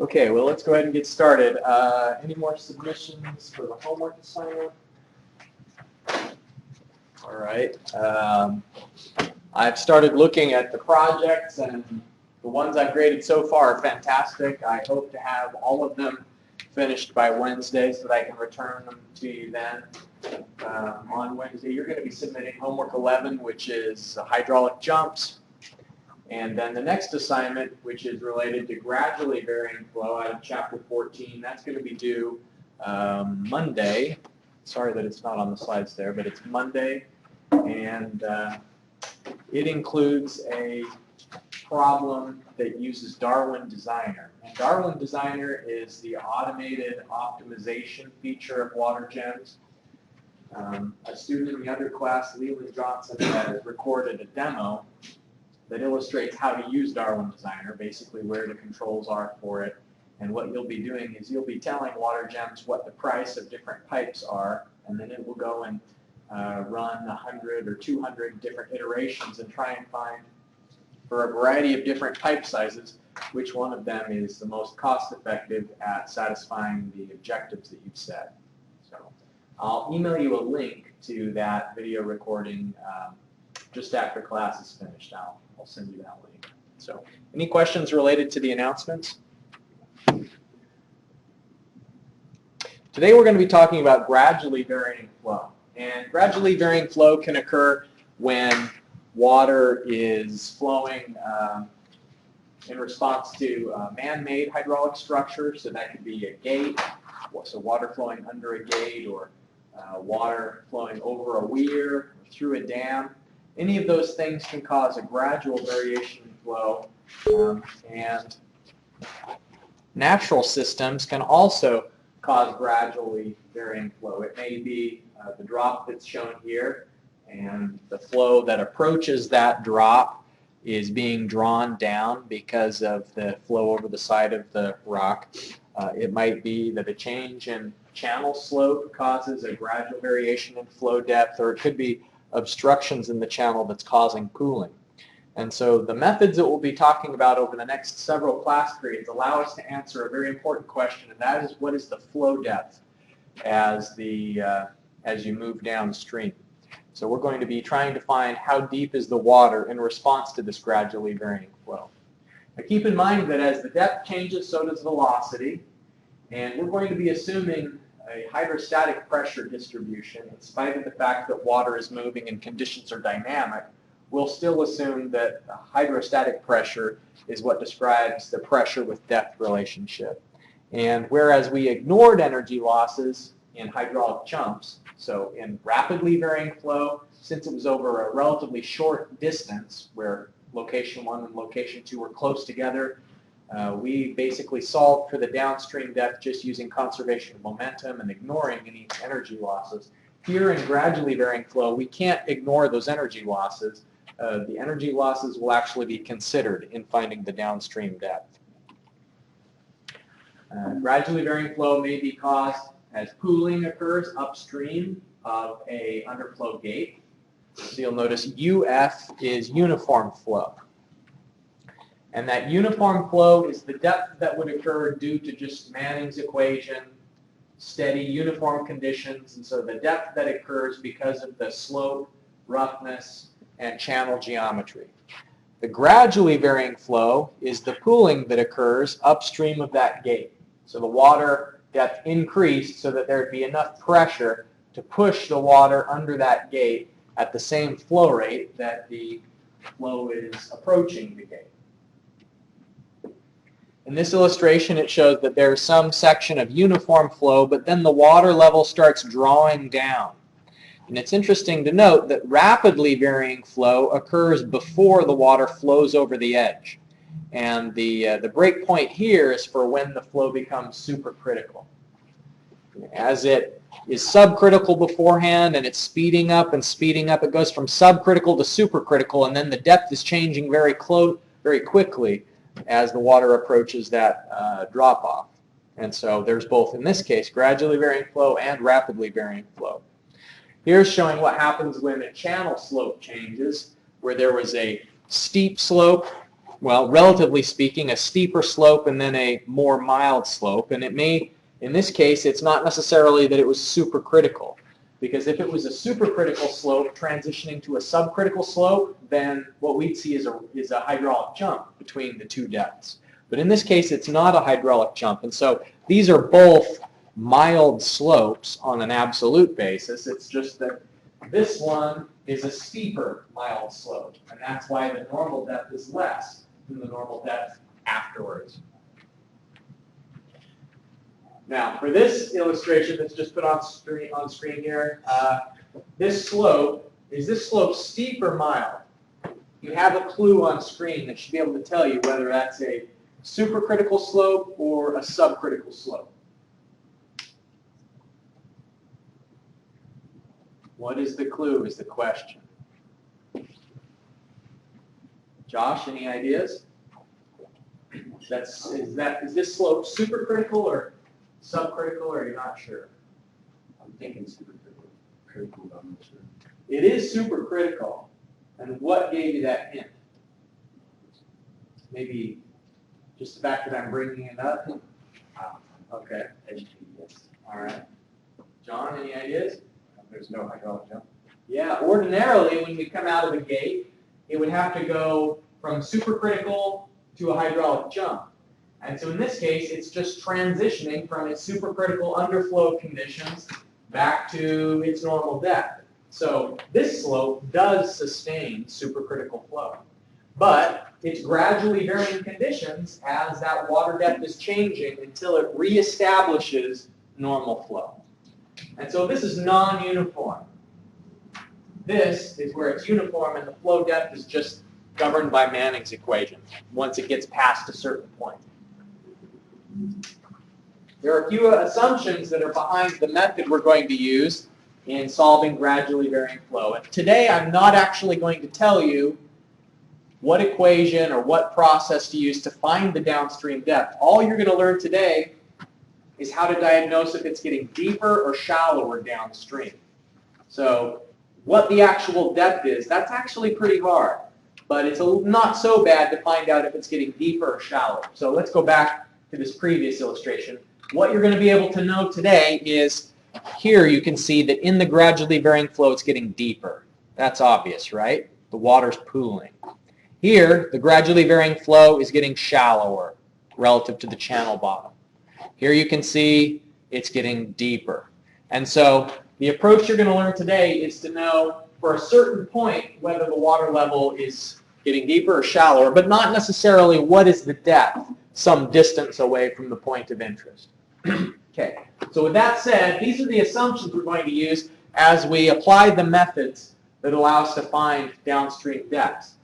Okay, well, let's go ahead and get started. Any more submissions for the homework assignment? All right. I've started looking at the projects, and the ones I've graded so far are fantastic. I hope to have all of them finished by Wednesday so that I can return them to you then. On Wednesday, you're going to be submitting homework 11, which is hydraulic jumps. And then the next assignment, which is related to gradually varying flow out of Chapter 14, that's going to be due Monday. Sorry that it's not on the slides there, but it's Monday. And it includes a problem that uses Darwin Designer. And Darwin Designer is the automated optimization feature of water gems. A student in the other class, Leland Johnson, has recorded a demo that illustrates how to use Darwin Designer, basically where the controls are for it. And what you'll be doing is you'll be telling water gems what the price of different pipes are, and then it will go and run 100 or 200 different iterations and try and find, for a variety of different pipe sizes, which one of them is the most cost-effective at satisfying the objectives that you've set. So I'll email you a link to that video recording just after class is finished. I'll send you that link. So, any questions related to the announcements? Today we're going to be talking about gradually varying flow. And gradually varying flow can occur when water is flowing in response to man-made hydraulic structure. So that could be a gate, so water flowing under a gate, or water flowing over a weir, or through a dam. Any of those things can cause a gradual variation in flow, and natural systems can also cause gradually varying flow. It may be the drop that's shown here, and the flow that approaches that drop is being drawn down because of the flow over the side of the rock. It might be that a change in channel slope causes a gradual variation in flow depth, or it could be obstructions in the channel that's causing pooling. And so the methods that we'll be talking about over the next several class periods allow us to answer a very important question, and that is, what is the flow depth as you move downstream? So we're going to be trying to find how deep is the water in response to this gradually varying flow. Now keep in mind that as the depth changes, so does velocity, and we're going to be assuming a hydrostatic pressure distribution. In spite of the fact that water is moving and conditions are dynamic, we'll still assume that hydrostatic pressure is what describes the pressure with depth relationship. And whereas we ignored energy losses in hydraulic jumps, so in rapidly varying flow, since it was over a relatively short distance where location 1 and location 2 were close together, we basically solved for the downstream depth just using conservation of momentum and ignoring any energy losses. Here in gradually varying flow, we can't ignore those energy losses. The energy losses will actually be considered in finding the downstream depth. Gradually varying flow may be caused as pooling occurs upstream of a underflow gate. So you'll notice UF is uniform flow. And that uniform flow is the depth that would occur due to just Manning's equation, steady uniform conditions, and so the depth that occurs because of the slope, roughness, and channel geometry. The gradually varying flow is the pooling that occurs upstream of that gate. So the water depth increased so that there would be enough pressure to push the water under that gate at the same flow rate that the flow is approaching the gate. In this illustration, it shows that there's some section of uniform flow, but then the water level starts drawing down. And it's interesting to note that rapidly varying flow occurs before the water flows over the edge. And the break point here is for when the flow becomes supercritical. As it is subcritical beforehand and it's speeding up, it goes from subcritical to supercritical, and then the depth is changing very quickly as the water approaches that drop-off. And so there's both, in this case, gradually varying flow and rapidly varying flow. Here's showing what happens when a channel slope changes, where there was a steep slope well, relatively speaking, a steeper slope and then a more mild slope. And it may, in this case, it's not necessarily that it was supercritical. Because if it was a supercritical slope transitioning to a subcritical slope, then what we'd see is a hydraulic jump between the two depths. But in this case, it's not a hydraulic jump. And so these are both mild slopes on an absolute basis. It's just that this one is a steeper mild slope. And that's why the normal depth is less than the normal depth afterwards. Now, for this illustration that's just put on screen here, this slope, is this slope steep or mild? You have a clue on screen that should be able to tell you whether that's a supercritical slope or a subcritical slope. What is the clue is the question. Josh, any ideas? Is this slope supercritical or subcritical, or you're not sure? I'm thinking supercritical, but I'm not sure. It is supercritical. And what gave you that hint? Maybe just the fact that I'm bringing it up? Okay. Yes. All right. John, any ideas? There's no hydraulic jump. Yeah, ordinarily when we come out of the gate, it would have to go from supercritical to a hydraulic jump. And so in this case, it's just transitioning from its supercritical underflow conditions back to its normal depth. So this slope does sustain supercritical flow. But it's gradually varying conditions as that water depth is changing until it reestablishes normal flow. And so this is non-uniform. This is where it's uniform and the flow depth is just governed by Manning's equation once it gets past a certain point. There are a few assumptions that are behind the method we're going to use in solving gradually varying flow. And today I'm not actually going to tell you what equation or what process to use to find the downstream depth. All you're going to learn today is how to diagnose if it's getting deeper or shallower downstream. So what the actual depth is, that's actually pretty hard. But it's not so bad to find out if it's getting deeper or shallower. So let's go back to this previous illustration. What you're going to be able to know today is here you can see that in the gradually varying flow it's getting deeper. That's obvious, right? The water's pooling. Here, the gradually varying flow is getting shallower relative to the channel bottom. Here you can see it's getting deeper. And so the approach you're going to learn today is to know for a certain point whether the water level is getting deeper or shallower, but not necessarily what is the depth some distance away from the point of interest. Okay, so with that said, these are the assumptions we're going to use as we apply the methods that allow us to find downstream depths.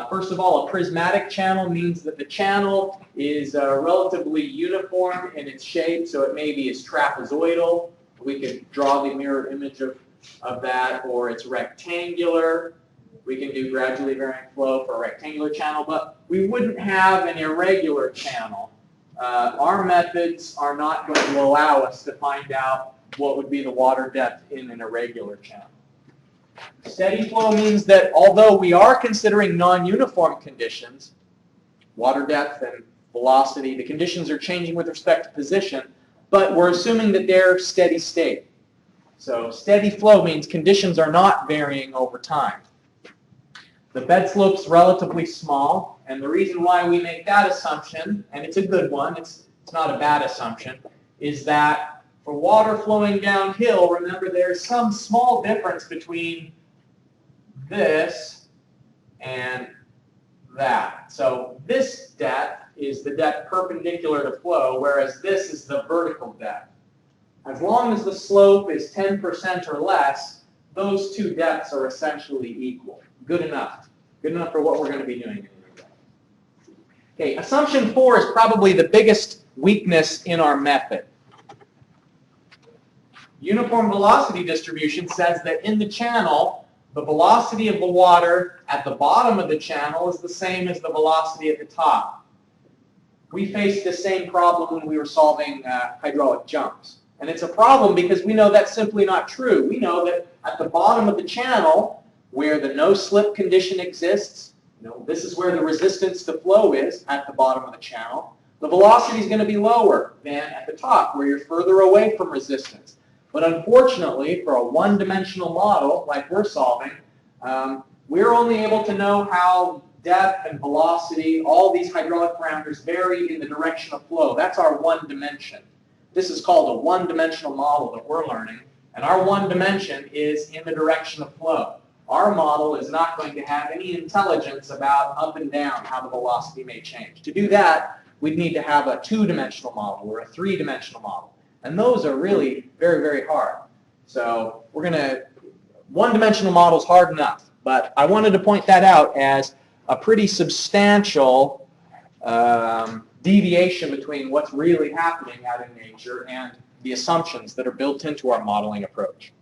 First of all, a prismatic channel means that the channel is relatively uniform in its shape, so it maybe is trapezoidal. We could draw the mirror image of that, or it's rectangular. We can do gradually varying flow for a rectangular channel, but we wouldn't have an irregular channel. Our methods are not going to allow us to find out what would be the water depth in an irregular channel. Steady flow means that although we are considering non-uniform conditions, water depth and velocity, the conditions are changing with respect to position, but we're assuming that they're steady state. So steady flow means conditions are not varying over time. The bed slope's relatively small, and the reason why we make that assumption, and it's a good one, it's not a bad assumption, is that for water flowing downhill, remember there's some small difference between this and that. So this depth is the depth perpendicular to flow, whereas this is the vertical depth. As long as the slope is 10% or less, those two depths are essentially equal. Good enough. Good enough for what we're going to be doing. Okay, assumption 4 is probably the biggest weakness in our method. Uniform velocity distribution says that in the channel, the velocity of the water at the bottom of the channel is the same as the velocity at the top. We faced the same problem when we were solving hydraulic jumps. And it's a problem because we know that's simply not true. We know that at the bottom of the channel, where the no-slip condition exists, This is where the resistance to flow is at the bottom of the channel. The velocity is going to be lower than at the top where you're further away from resistance. But unfortunately, for a one-dimensional model like we're solving, we're only able to know how depth and velocity, all these hydraulic parameters vary in the direction of flow. That's our one dimension. This is called a one-dimensional model that we're learning, and our one dimension is in the direction of flow. Our model is not going to have any intelligence about up and down, how the velocity may change. To do that, we'd need to have a two-dimensional model or a three-dimensional model. And those are really very, very hard. So one-dimensional model is hard enough, but I wanted to point that out as a pretty substantial deviation between what's really happening out in nature and the assumptions that are built into our modeling approach.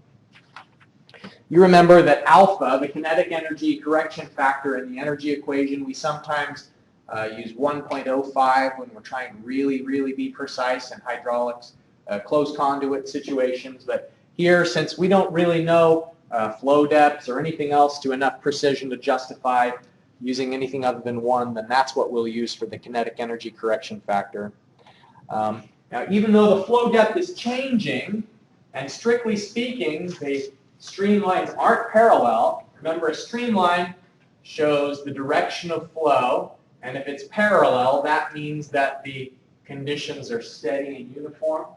You remember that alpha, the kinetic energy correction factor in the energy equation, we sometimes use 1.05 when we're trying to really, really be precise in hydraulics, closed conduit situations. But here, since we don't really know flow depths or anything else to enough precision to justify using anything other than 1, then that's what we'll use for the kinetic energy correction factor. Now, even though the flow depth is changing, and strictly speaking, the streamlines aren't parallel. Remember, a streamline shows the direction of flow, and if it's parallel, that means that the conditions are steady and uniform.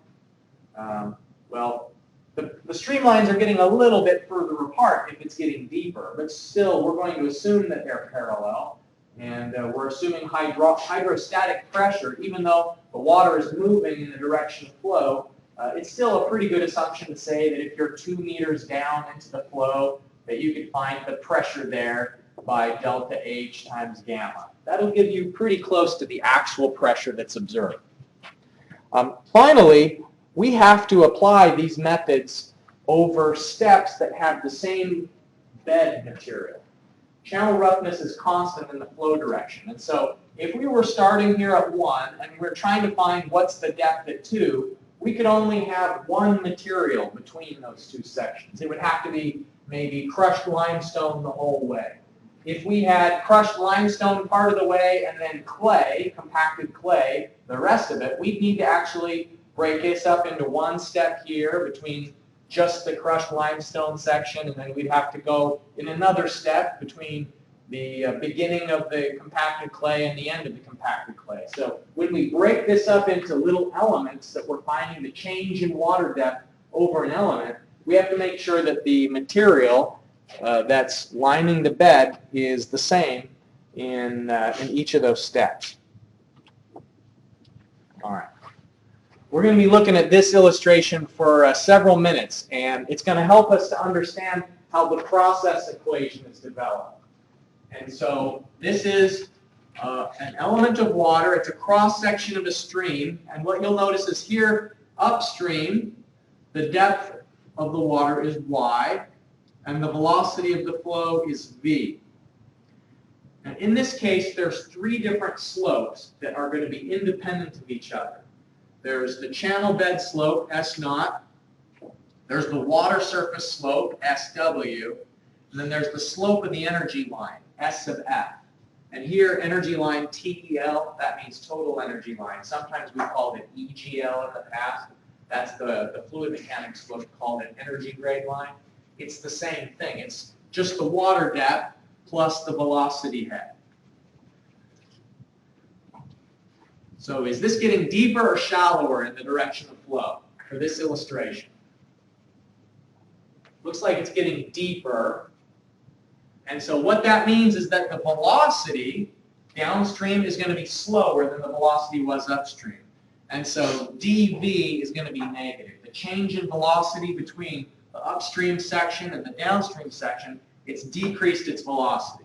Well, the streamlines are getting a little bit further apart if it's getting deeper, but still, we're going to assume that they're parallel, and we're assuming hydrostatic pressure, even though the water is moving in the direction of flow. It's still a pretty good assumption to say that if you're 2 meters down into the flow, that you could find the pressure there by delta H times gamma. That'll give you pretty close to the actual pressure that's observed. Finally, we have to apply these methods over steps that have the same bed material. Channel roughness is constant in the flow direction. And so if we were starting here at 1 and we're trying to find what's the depth at 2, we could only have one material between those two sections. It would have to be maybe crushed limestone the whole way. If we had crushed limestone part of the way and then clay, compacted clay, the rest of it, we'd need to actually break this up into one step here between just the crushed limestone section, and then we'd have to go in another step between the beginning of the compacted clay and the end of the compacted clay. So when we break this up into little elements that we're finding the change in water depth over an element, we have to make sure that the material that's lining the bed is the same in each of those steps. All right. We're going to be looking at this illustration for several minutes, and it's going to help us to understand how the process equation is developed. And so this is an element of water. It's a cross-section of a stream. And what you'll notice is here upstream, the depth of the water is y, and the velocity of the flow is v. And in this case, there's 3 different slopes that are going to be independent of each other. There's the channel bed slope, S0. There's the water surface slope, SW. And then there's the slope of the energy line, S sub F. And here, energy line TEL, that means total energy line. Sometimes we called it EGL in the past. That's the fluid mechanics book called an energy grade line. It's the same thing. It's just the water depth plus the velocity head. So is this getting deeper or shallower in the direction of flow for this illustration? Looks like it's getting deeper. And so what that means is that the velocity downstream is going to be slower than the velocity was upstream. And so dV is going to be negative. The change in velocity between the upstream section and the downstream section, it's decreased its velocity.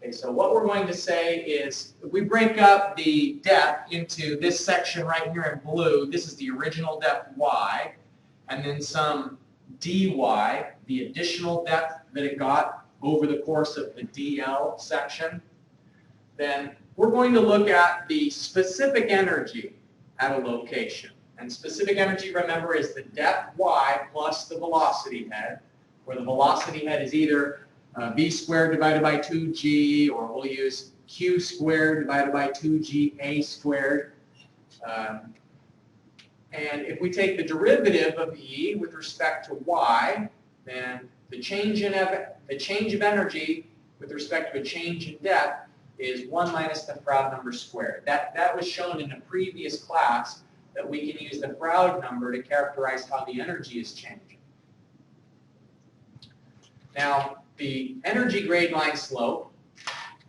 Okay, so what we're going to say is, if we break up the depth into this section right here in blue, this is the original depth y, and then some dy, the additional depth that it got over the course of the dl section, then we're going to look at the specific energy at a location. And specific energy, remember, is the depth y plus the velocity head, where the velocity head is either v squared divided by 2g, or we'll use q squared divided by 2ga squared. And if we take the derivative of E with respect to Y, then the change of energy with respect to a change in depth is 1 minus the Froude number squared. That was shown in a previous class, that we can use the Froude number to characterize how the energy is changing. Now, the energy grade line slope,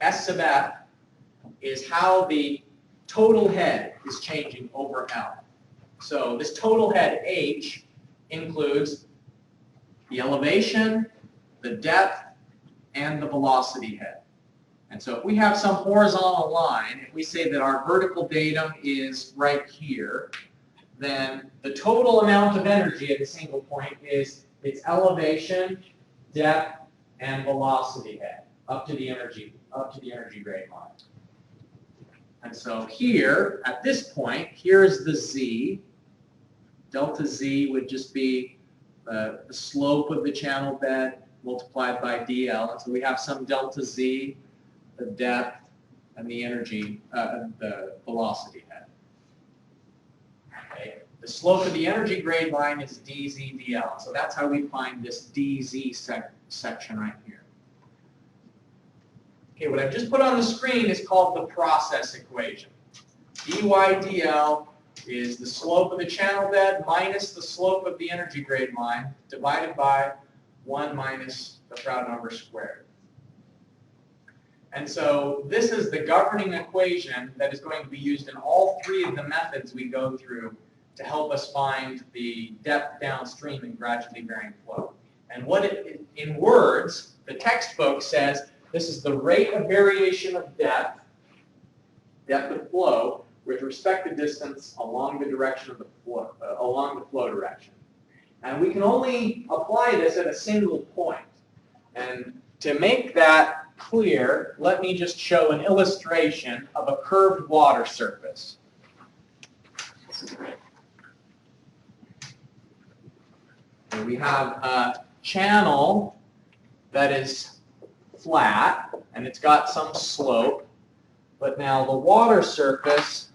S sub f, is how the total head is changing over L. So this total head, H, includes the elevation, the depth, and the velocity head. And so if we have some horizontal line, if we say that our vertical datum is right here, then the total amount of energy at a single point is its elevation, depth, and velocity head up to the energy grade line. And so here, at this point, here's the z. Delta z would just be the slope of the channel bed multiplied by dl. And so we have some delta z, the depth, and the energy, the velocity head. Okay. The slope of the energy grade line is dz dl. So that's how we find this dz section right here. Okay, what I've just put on the screen is called the process equation. dy dl is the slope of the channel bed minus the slope of the energy grade line divided by 1 minus the Froude number squared. And so this is the governing equation that is going to be used in all three of the methods we go through to help us find the depth downstream in gradually varying flow. And what in words, the textbook says this is the rate of variation of depth of flow, with respect to distance along the direction of the flow, along the flow direction. And we can only apply this at a single point. And to make that clear, let me just show an illustration of a curved water surface. And we have a channel that is flat, and it's got some slope, but now the water surface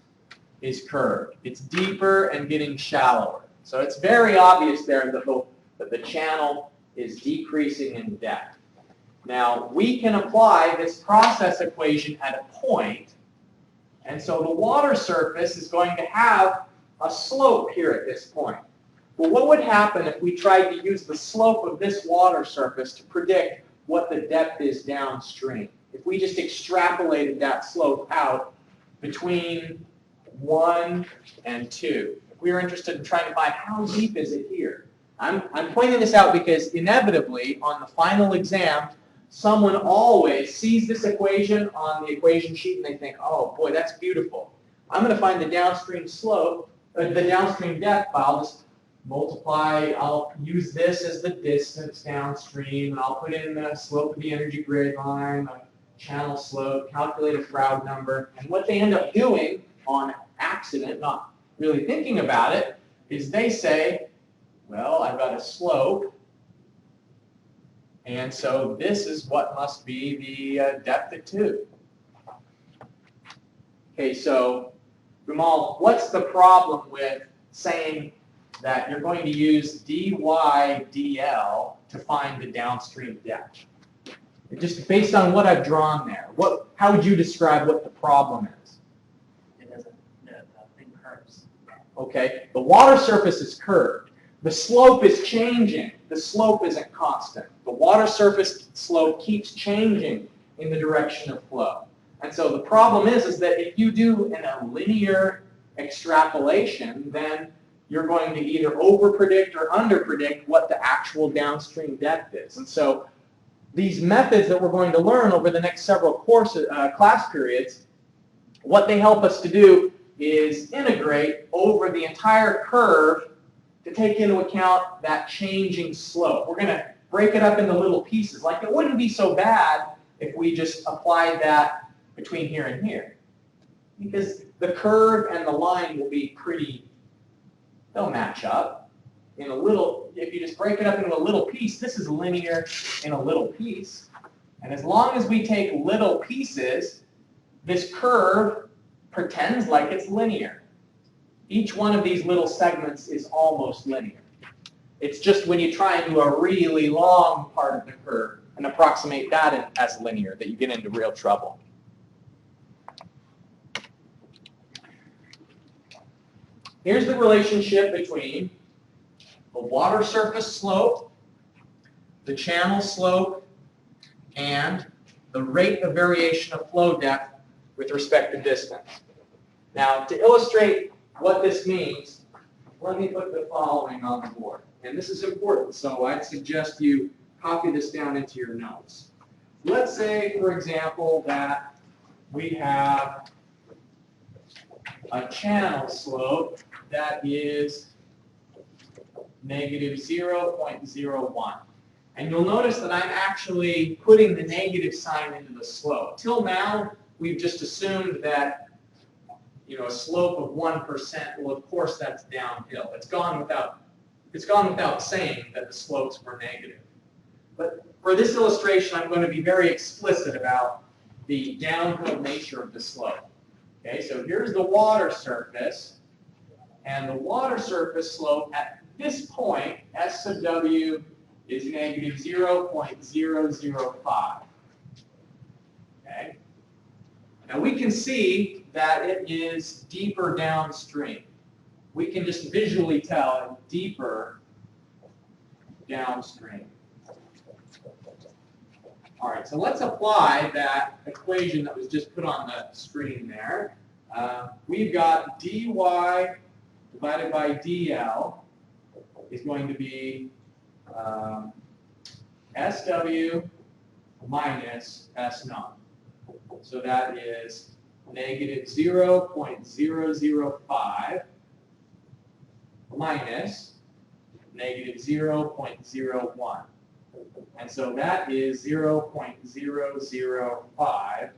is curved. It's deeper and getting shallower. So it's very obvious there that the channel is decreasing in depth. Now, we can apply this process equation at a point, and so the water surface is going to have a slope here at this point. Well, what would happen if we tried to use the slope of this water surface to predict what the depth is downstream? If we just extrapolated that slope out between 1 and 2. If we were interested in trying to find how deep is it here. I'm pointing this out because inevitably on the final exam, someone always sees this equation on the equation sheet and they think, oh boy, that's beautiful. I'm going to find the downstream slope, the downstream depth, but I'll just multiply, I'll use this as the distance downstream, and I'll put in the slope of the energy grade line, the channel slope, calculate a Froude number, and what they end up doing on accident, not really thinking about it, is they say, well, I've got a slope, and so this is what must be the depth at 2. Okay, so Rumal, what's the problem with saying that you're going to use dy dl to find the downstream depth? Just based on what I've drawn there, how would you describe what the problem is? The thing curves. Okay, the water surface is curved. The slope is changing. The slope isn't constant. The water surface slope keeps changing in the direction of flow. And so the problem is that if you do a linear extrapolation, then you're going to either overpredict or underpredict what the actual downstream depth is. And so these methods that we're going to learn over the next several class periods, what they help us to do is integrate over the entire curve to take into account that changing slope. We're going to break it up into little pieces. Like, it wouldn't be so bad if we just applied that between here and here, because the curve and the line will be they'll match up. If you just break it up into a little piece, this is linear in a little piece. And as long as we take little pieces, this curve pretends like it's linear. Each one of these little segments is almost linear. It's just when you try and do a really long part of the curve and approximate that as linear that you get into real trouble. Here's the relationship between the water surface slope, the channel slope, and the rate of variation of flow depth with respect to distance. Now, to illustrate what this means, let me put the following on the board. And this is important, so I'd suggest you copy this down into your notes. Let's say, for example, that we have a channel slope that is negative 0.01. And you'll notice that I'm actually putting the negative sign into the slope. Till now, we've just assumed that, a slope of 1%, well, of course, that's downhill. It's gone without saying that the slopes were negative. But for this illustration, I'm going to be very explicit about the downhill nature of the slope. Okay, so here's the water surface, and the water surface slope at this point, S sub W is negative 0.005. Okay? Now we can see that it is deeper downstream. We can just visually tell it's deeper downstream. All right, so let's apply that equation that was just put on the screen there. We've got dy divided by dl is going to be SW minus S naught. So that is negative 0.005 minus negative 0.01. And so that is 0.005.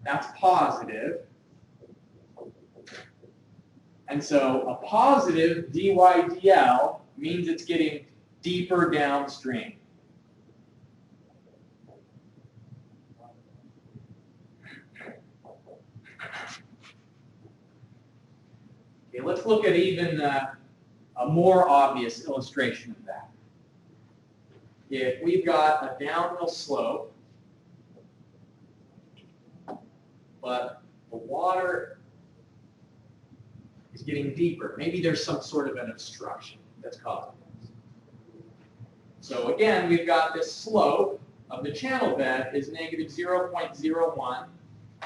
That's positive. And so a positive dy dl means it's getting deeper downstream. Okay, let's look at even a more obvious illustration of that. If we've got a downhill slope, but the water is getting deeper, maybe there's some sort of an obstruction that's causing this. So again, we've got this slope of the channel bed is negative 0.01,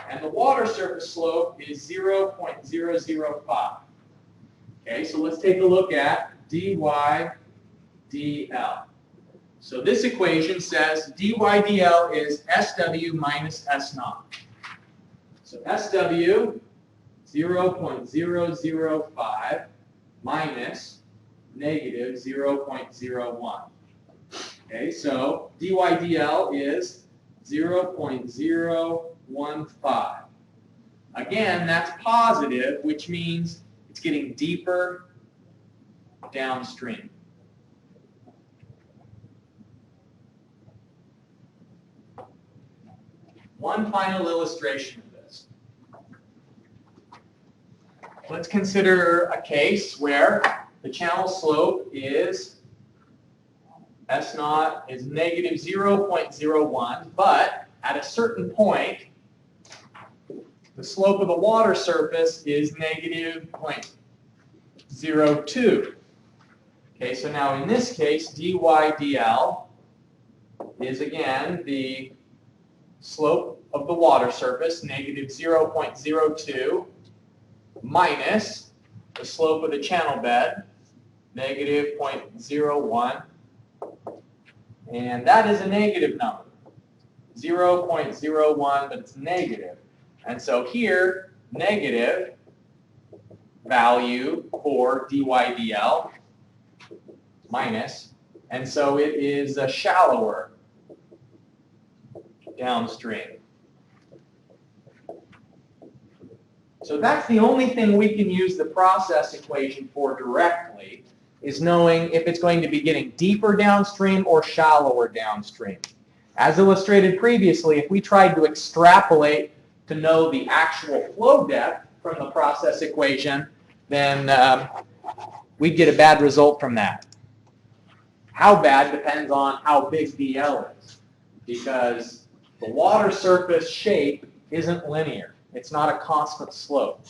and the water surface slope is 0.005. Okay, so let's take a look at dy dl. So this equation says dy dl is SW minus S naught. So SW 0.005 minus negative 0.01. Okay, so dy dl is 0.015. Again, that's positive, which means it's getting deeper downstream. One final illustration of this. Let's consider a case where the channel slope is S naught is negative 0.01, but at a certain point, the slope of the water surface is negative 0.02. Okay, so now in this case, dy dl is again the slope of the water surface, negative 0.02, minus the slope of the channel bed, negative 0.01. And that is a negative number, 0.01, but it's negative. And so here, negative value for dy dl minus, and so it is a shallower downstream. So that's the only thing we can use the process equation for directly, is knowing if it's going to be getting deeper downstream or shallower downstream. As illustrated previously, if we tried to extrapolate to know the actual flow depth from the process equation, then we'd get a bad result from that. How bad depends on how big dl is, because the water surface shape isn't linear. It's not a constant slope.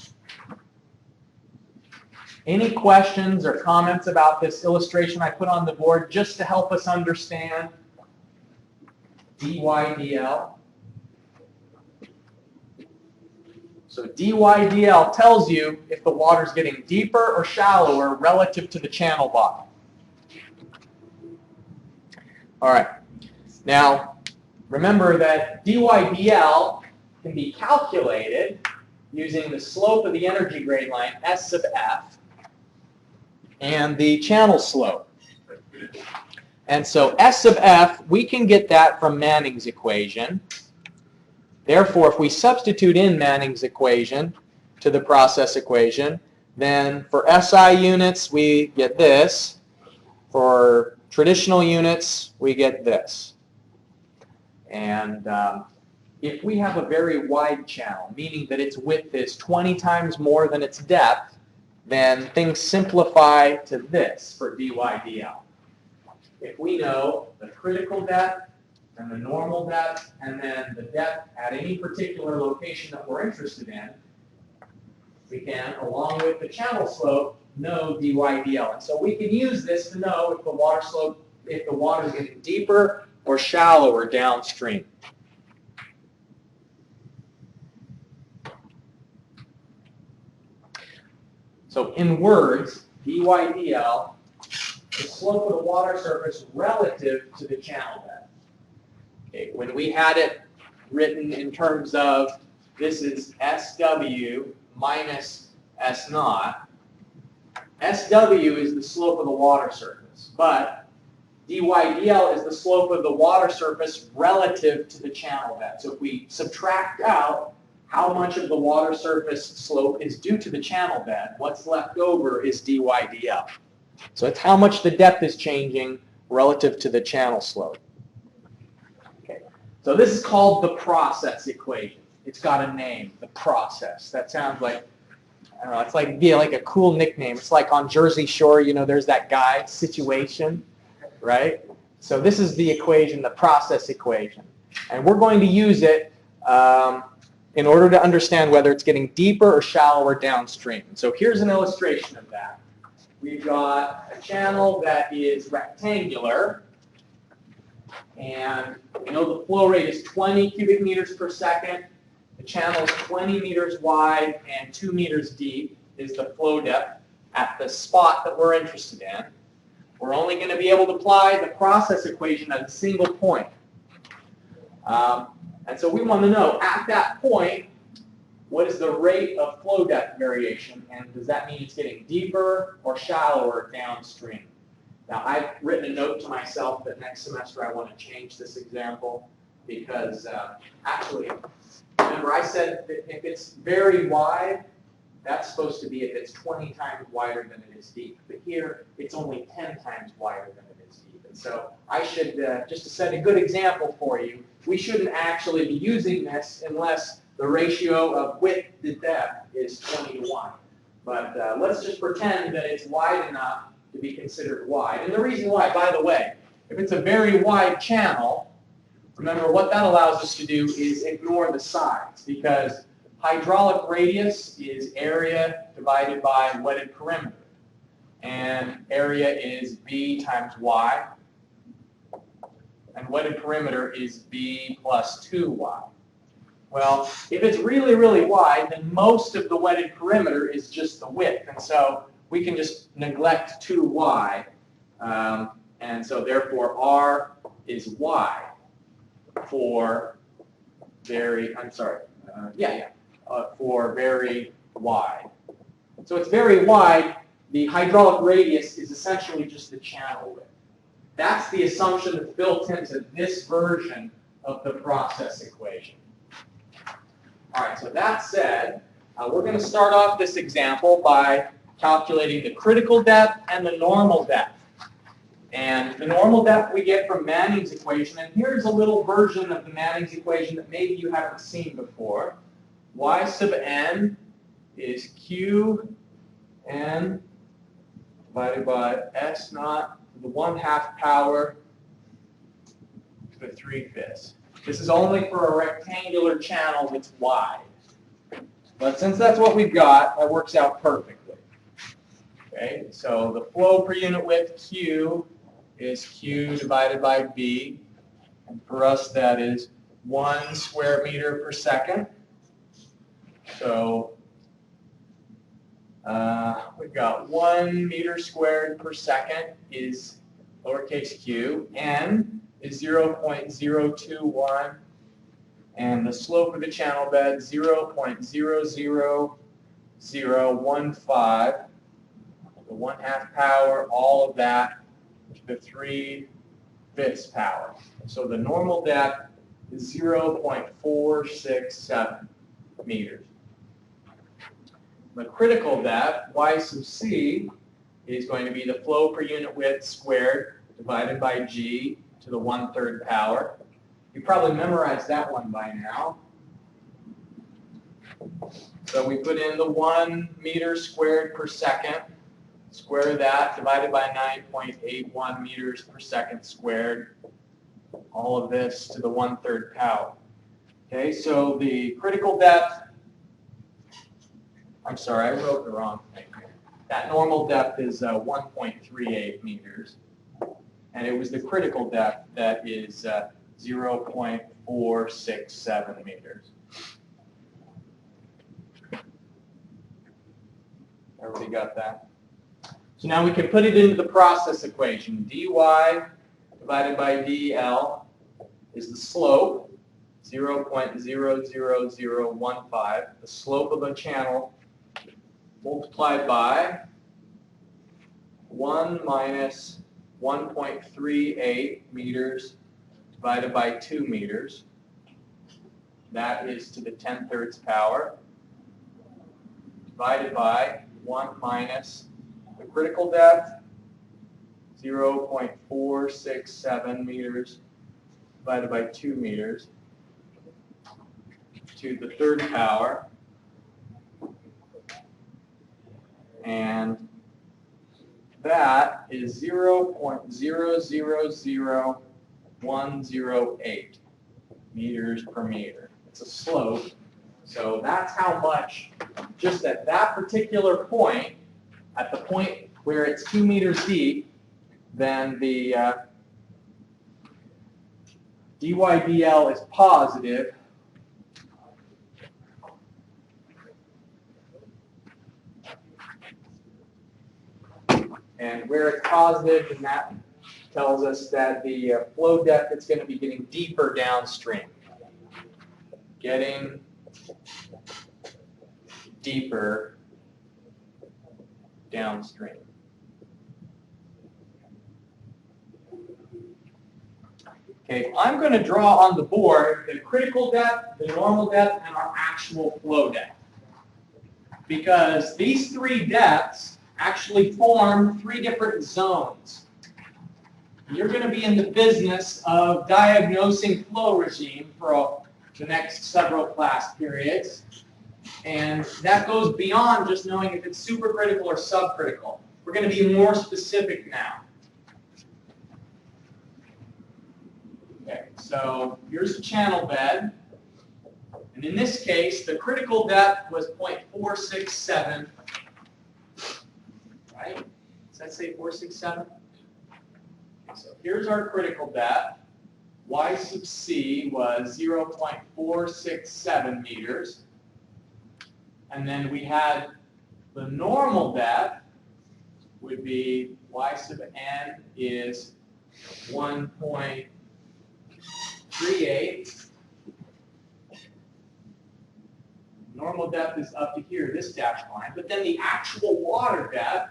Any questions or comments about this illustration I put on the board just to help us understand dy dl? So dy dl tells you if the water's getting deeper or shallower relative to the channel bottom. All right. Now, remember that dy dl can be calculated using the slope of the energy grade line, S sub f, and the channel slope. And so S sub f, we can get that from Manning's equation. Therefore, if we substitute in Manning's equation to the process equation, then for SI units, we get this. For traditional units, we get this. And if we have a very wide channel, meaning that its width is 20 times more than its depth, then things simplify to this for dy dl. If we know the critical depth and the normal depth and then the depth at any particular location that we're interested in, we can, along with the channel slope, know dy dl. And so we can use this to know if the water slope, if the water is getting deeper or shallower downstream. So in words, dy dl, the slope of the water surface relative to the channel depth. Okay, when we had it written in terms of this is SW minus S naught, SW is the slope of the water surface, but dy dl is the slope of the water surface relative to the channel depth. So if we subtract out how much of the water surface slope is due to the channel bed, what's left over is dy dl. So it's how much the depth is changing relative to the channel slope. Okay. So this is called the process equation. It's got a name, the process. That sounds like, I don't know, it's like be like a cool nickname. It's like on Jersey Shore, you know, there's that guy, situation, right? So this is the equation, the process equation. And we're going to use it in order to understand whether it's getting deeper or shallower downstream. So here's an illustration of that. We've got a channel that is rectangular, and we know the flow rate is 20 cubic meters per second. The channel is 20 meters wide and 2 meters deep is the flow depth at the spot that we're interested in. We're only going to be able to apply the process equation at a single point. And so we want to know, at that point, what is the rate of flow depth variation, and does that mean it's getting deeper or shallower downstream? Now, I've written a note to myself that next semester I want to change this example because actually, remember I said that if it's very wide, that's supposed to be if it's 20 times wider than it is deep. But here, it's only 10 times wider than it is deep. And so I should, just to set a good example for you, we shouldn't actually be using this unless the ratio of width to depth is 20 to 1. But let's just pretend that it's wide enough to be considered wide. And the reason why, by the way, if it's a very wide channel, remember what that allows us to do is ignore the sides, because hydraulic radius is area divided by wetted perimeter. And area is B times Y. And wetted perimeter is B plus 2Y. Well, if it's really, really wide, then most of the wetted perimeter is just the width. And so we can just neglect 2Y. And so therefore, R is Y for very, for very wide. So it's very wide. The hydraulic radius is essentially just the channel width. That's the assumption that's built into this version of the process equation. All right, so that said, we're going to start off this example by calculating the critical depth and the normal depth. And the normal depth we get from Manning's equation, and here's a little version of the Manning's equation that maybe you haven't seen before. Y sub n is q n divided by s naught to the 1/2 power to the 3/5. This is only for a rectangular channel that's wide. But since that's what we've got, that works out perfectly. Okay, so the flow per unit width Q is Q divided by B. And for us, that is 1 square meter per second. So we've got 1 meter squared per second is lowercase q. N is 0.021. And the slope of the channel bed, 0.00015. The 1/2 power, all of that to the 3/5 power. So the normal depth is 0.467 meters. The critical depth, y sub c, is going to be the flow per unit width squared divided by g to the 1/3 power. You probably memorized that one by now. So we put in the 1 meter squared per second, square that, divided by 9.81 meters per second squared. All of this to the 1/3 power. Okay, so the critical depth, I'm sorry, I wrote the wrong thing here. That normal depth is 1.38 meters. And it was the critical depth that is 0.467 meters. Everybody got that? So now we can put it into the process equation. dy divided by dl is the slope, 0.00015, the slope of a channel multiplied by 1 minus 1.38 meters divided by 2 meters. That is to the 10/3 power, divided by 1 minus the critical depth, 0.467 meters divided by 2 meters, to the 3rd power, and that is 0.000108 meters per meter. It's a slope, so that's how much, just at that particular point, at the point where it's 2 meters deep, then the dy/dl is positive. And where it's positive, and that tells us that the flow depth is going to be getting deeper downstream. Getting deeper downstream. Okay, I'm going to draw on the board the critical depth, the normal depth, and our actual flow depth. Because these 3 depths actually form 3 different zones. You're going to be in the business of diagnosing flow regime for the next several class periods. And that goes beyond just knowing if it's supercritical or subcritical. We're going to be more specific now. Okay, so here's the channel bed. And in this case, the critical depth was 0.467. Right? Does that say 467? So here's our critical depth. Y sub c was 0.467 meters. And then we had the normal depth would be y sub n is 1.38. Normal depth is up to here, this dashed line. But then the actual water depth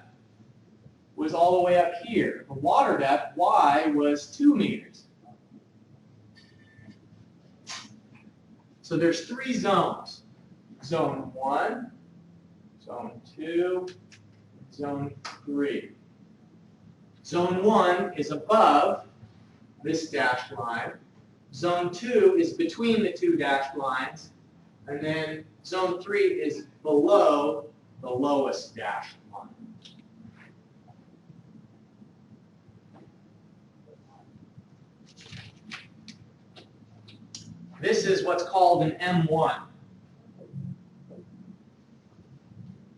was all the way up here. The water depth, y, was 2 meters. So there's 3 zones. Zone 1, Zone 2, Zone 3. Zone 1 is above this dashed line. Zone 2 is between the two dashed lines. And then zone 3 is below the lowest dashed line. This is what's called an M1.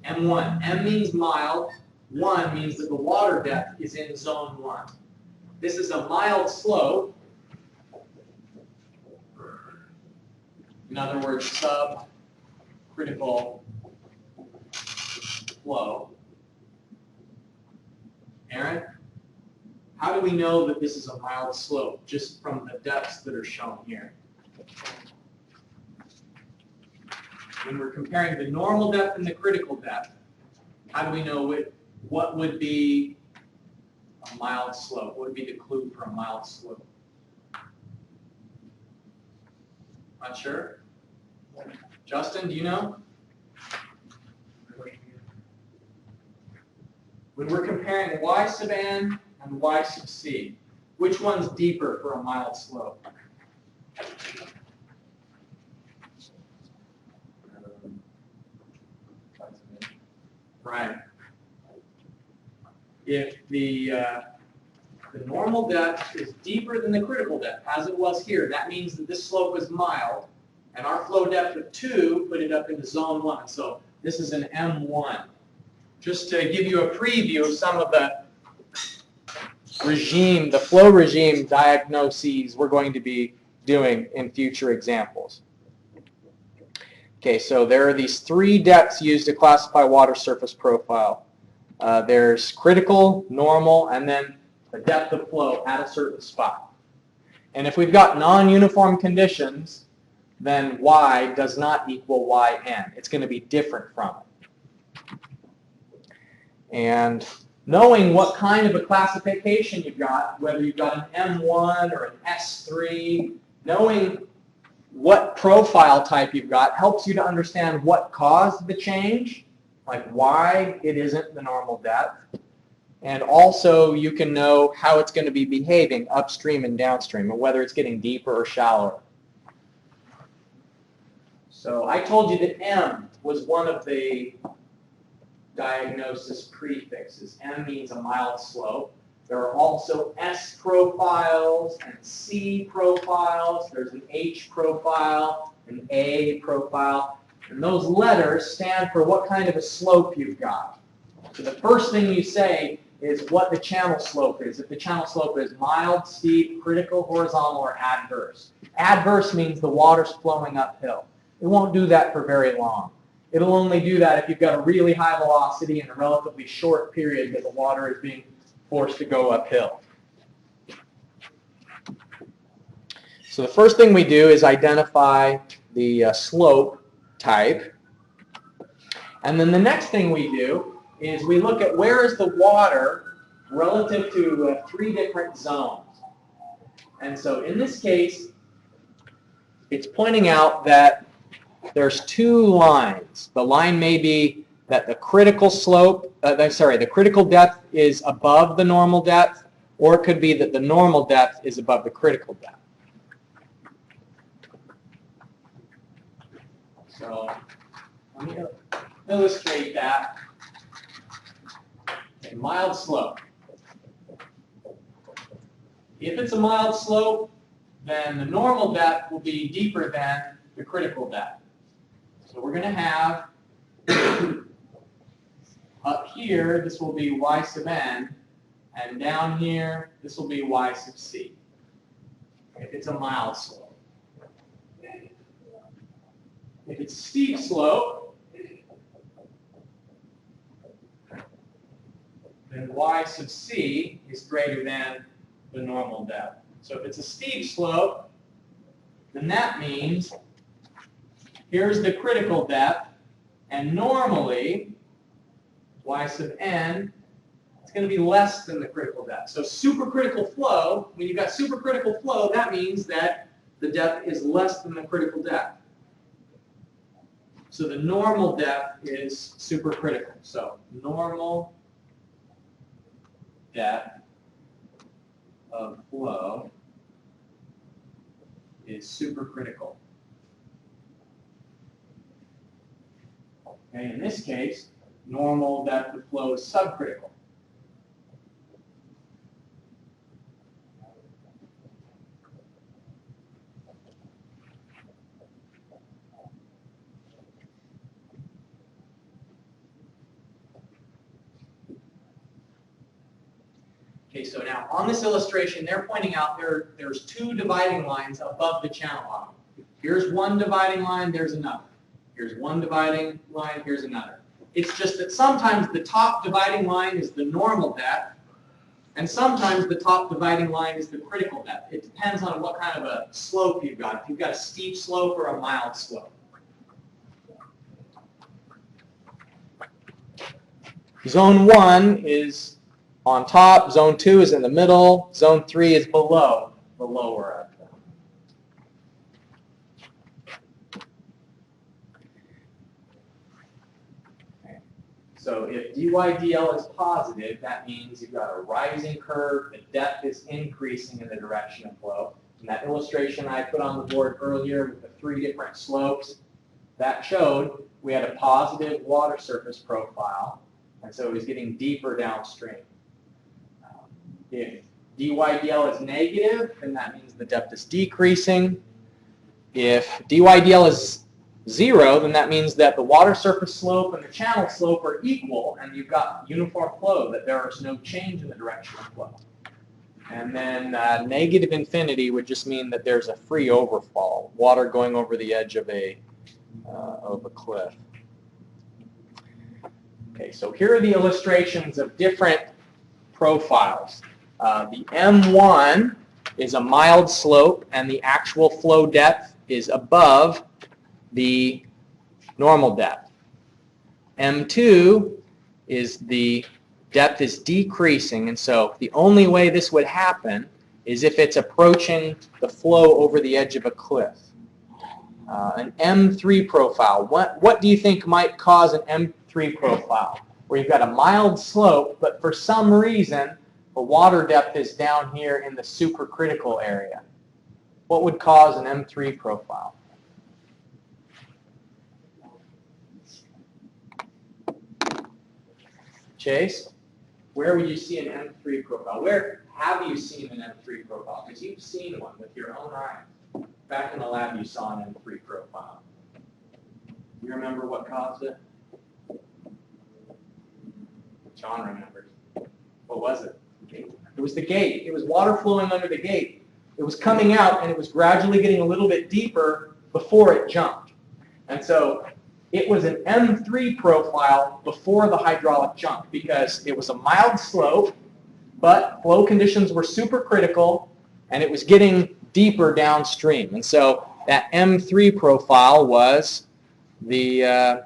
M1. M means mild. 1 means that the water depth is in zone 1. This is a mild slope. In other words, subcritical flow. Aaron, how do we know that this is a mild slope just from the depths that are shown here? When we're comparing the normal depth and the critical depth, how do we know what would be a mild slope? What would be the clue for a mild slope? Not sure? Justin, do you know? When we're comparing y sub n and y sub c, which one's deeper for a mild slope? Right. If the normal depth is deeper than the critical depth, as it was here, that means that this slope is mild, and our flow depth of 2 put it up into zone 1. So this is an M1. Just to give you a preview of some of the flow regime diagnoses we're going to be doing in future examples. Okay, so there are these 3 depths used to classify water surface profile. There's critical, normal, and then the depth of flow at a certain spot. And if we've got non-uniform conditions, then y does not equal yn. It's going to be different from it. And knowing what kind of a classification you've got, whether you've got an M1 or an S3, knowing what profile type you've got helps you to understand what caused the change, like why it isn't the normal depth. And also you can know how it's going to be behaving upstream and downstream, and whether it's getting deeper or shallower. So I told you that M was one of the diagnosis prefixes. M means a mild slope. There are also S profiles and C profiles. There's an H profile, an A profile. And those letters stand for what kind of a slope you've got. So the first thing you say is what the channel slope is. If the channel slope is mild, steep, critical, horizontal, or adverse. Adverse means the water's flowing uphill. It won't do that for very long. It'll only do that if you've got a really high velocity in a relatively short period that the water is being forced to go uphill. So the first thing we do is identify the slope type. And then the next thing we do is we look at where is the water relative to 3 different zones. And so in this case, it's pointing out that there's 2 lines. The line may be that the critical slope, the critical depth is above the normal depth, or it could be that the normal depth is above the critical depth. So let me illustrate that. A mild slope. If it's a mild slope, then the normal depth will be deeper than the critical depth. So we're going to have up here, this will be y sub n, and down here, this will be y sub c. If it's a mild slope. If it's a steep slope, then y sub c is greater than the normal depth. So if it's a steep slope, then that means here's the critical depth, and normally y sub n is going to be less than the critical depth. So supercritical flow, when you've got supercritical flow, that means that the depth is less than the critical depth. So the normal depth is supercritical. So normal depth of flow is supercritical. Okay, in this case, normal depth of flow is subcritical. Okay, so now on this illustration, they're pointing out there's two dividing lines above the channel bottom. Here's one dividing line, there's another. Here's one dividing line, here's another. It's just that sometimes the top dividing line is the normal depth, and sometimes the top dividing line is the critical depth. It depends on what kind of a slope you've got. If you've got a steep slope or a mild slope. Zone 1 is on top, zone 2 is in the middle, zone 3 is below the lower of them. Okay. So if dy/dl is positive, that means you've got a rising curve, the depth is increasing in the direction of flow. In that illustration I put on the board earlier with the 3 different slopes, that showed we had a positive water surface profile, and so it was getting deeper downstream. If dy/dl is negative, then that means the depth is decreasing. If dy/dl is 0, then that means that the water surface slope and the channel slope are equal, and you've got uniform flow, that there is no change in the direction of flow. And then negative infinity would just mean that there's a free overfall, water going over the edge of a cliff. Okay, so here are the illustrations of different profiles. The M1 is a mild slope, and the actual flow depth is above the normal depth. M2 is the depth is decreasing, and so the only way this would happen is if it's approaching the flow over the edge of a cliff. An M3 profile. What do you think might cause an M3 profile? Where you've got a mild slope, but for some reason the water depth is down here in the supercritical area. What would cause an M3 profile? Chase, where would you see an M3 profile? Where have you seen an M3 profile? Because you've seen one with your own eyes. Back in the lab you saw an M3 profile. Do you remember what caused it? John remembers. What was it? It was the gate. It was water flowing under the gate. It was coming out, and it was gradually getting a little bit deeper before it jumped. And so it was an M3 profile before the hydraulic jump because it was a mild slope, but flow conditions were supercritical, and it was getting deeper downstream. And so that M3 profile was the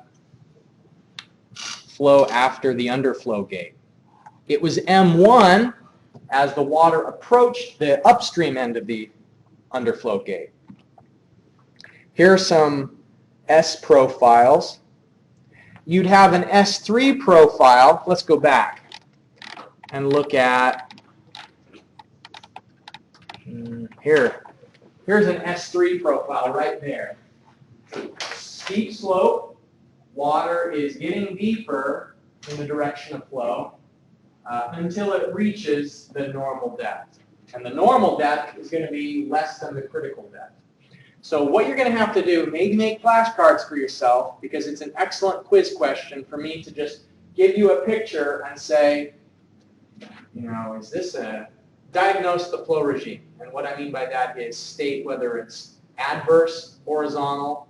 flow after the underflow gate. It was M1 as the water approached the upstream end of the underflow gate. Here are some S profiles. You'd have an S3 profile. Let's go back and look at here. Here's an S3 profile right there. Steep slope, water is getting deeper in the direction of flow until it reaches the normal depth. And the normal depth is going to be less than the critical depth. So what you're going to have to do, maybe make flashcards for yourself, because it's an excellent quiz question for me to just give you a picture and say, is this diagnose the flow regime. And what I mean by that is state whether it's adverse, horizontal,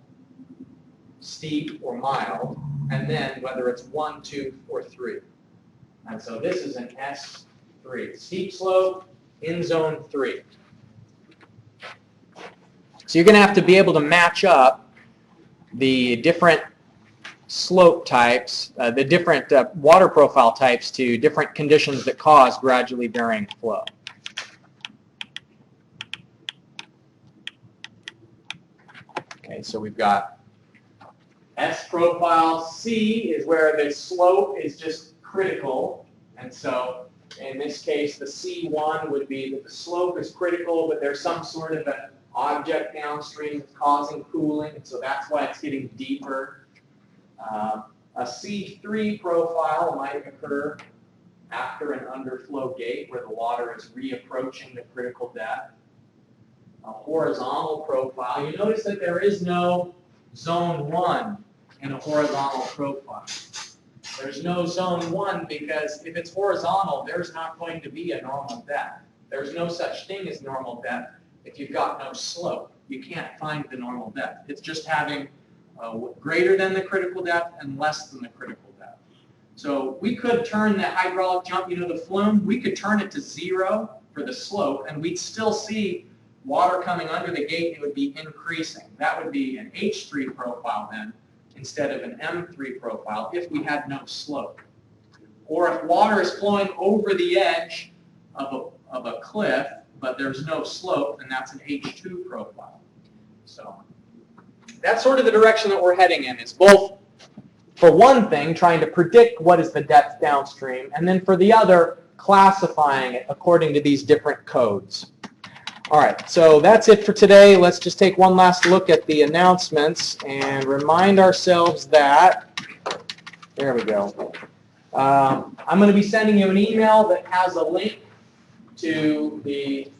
steep, or mild, and then whether it's 1, 2, or 3. And so this is an S3, steep slope in zone 3. So you're going to have to be able to match up the different slope types, the different water profile types to different conditions that cause gradually varying flow. Okay, so we've got S profile. C is where the slope is just critical, and so In this case, the C1 would be that the slope is critical, but there's some sort of an object downstream that's causing cooling, so that's why it's getting deeper. A C3 profile might occur after an underflow gate where the water is reapproaching the critical depth. A horizontal profile, you notice that there is no zone 1 in a horizontal profile. There's no zone 1 because if it's horizontal, there's not going to be a normal depth. There's no such thing as normal depth if you've got no slope. You can't find the normal depth. It's just having greater than the critical depth and less than the critical depth. So we could turn the hydraulic jump, the flume, we could turn it to 0 for the slope, and we'd still see water coming under the gate, and it would be increasing. That would be an H3 profile then, instead of an M3 profile, if we had no slope. Or if water is flowing over the edge of a cliff, but there's no slope, then that's an H2 profile. So that's sort of the direction that we're heading in, is both, for one thing, trying to predict what is the depth downstream, and then for the other, classifying it according to these different codes. All right, so that's it for today. Let's just take one last look at the announcements and remind ourselves that, there we go. I'm going to be sending you an email that has a link to the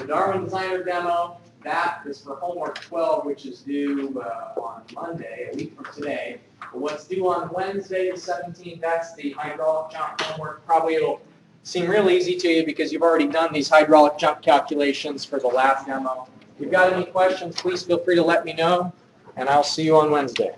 Darwin Designer demo. That is for homework 12, which is due on Monday, a week from today. But what's due on Wednesday the 17th, that's the hydraulic jump homework. Probably it'll seem real easy to you because you've already done these hydraulic jump calculations for the last demo. If you've got any questions, please feel free to let me know, and I'll see you on Wednesday.